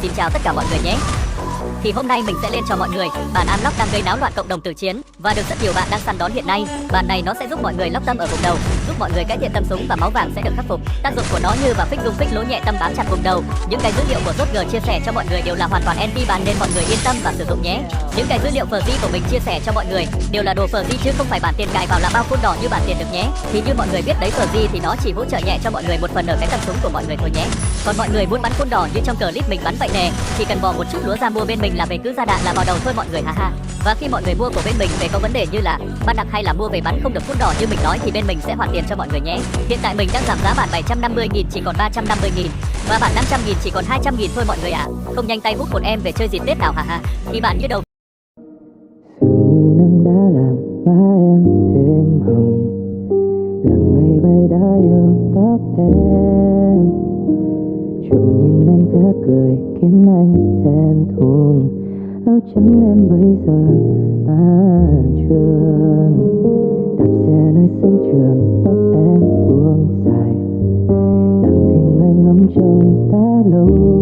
xin chào tất cả mọi người nhé. Thì hôm nay mình sẽ lên cho mọi người bản unlock đang gây náo loạn cộng đồng tử chiến và được rất nhiều bạn đang săn đón hiện nay. Bản này nó sẽ giúp mọi người lóc tâm ở vùng đầu, giúp mọi người cải thiện tâm súng và máu vàng sẽ được khắc phục. Tác dụng của nó như và phích dung phích lỗ nhẹ tâm bám chặt vùng đầu. Những cái dữ liệu của Rốt G chia sẻ cho mọi người đều là hoàn toàn anti ban nên mọi người yên tâm và sử dụng nhé. Những cái dữ liệu Free của mình chia sẻ cho mọi người đều là đồ Free chứ không phải bản tiền cài vào là bao phun đỏ như bản tiền được nhé. Thì như mọi người biết đấy, Free thì nó chỉ hỗ trợ nhẹ cho mọi người một phần ở cái tâm súng của mọi người thôi nhé. Còn mọi người muốn bắn phun đỏ như trong clip mình bắn vậy nè, chỉ cần bỏ một chút lúa ra mua bên mình là về cứ ra đạn là vào đầu thôi mọi người ha ha. Và khi mọi người mua của bên mình về có vấn đề như là bắn đặc hay là mua về bắn không được phun đỏ như mình nói thì bên mình sẽ hoàn tiền cho mọi người nhé. Hiện tại mình đang giảm giá bản 750.000 chỉ còn 350.000 và bản 500.000 chỉ còn 200.000 thôi mọi người ạ. Không nhanh tay hút một em về chơi dịp Tết nào ha ha. Thì bạn như đầu dường như nắng đã làm má em thêm hồng, lặng ngày bay đã yêu tóc em, trộm nhìn em khẽ cười khiến anh thẹn thùng. Áo trắng em bây giờ tan trường, đạp xe nơi sân trường, tóc em buông dài, lặng thinh anh ngắm trông đã lâu.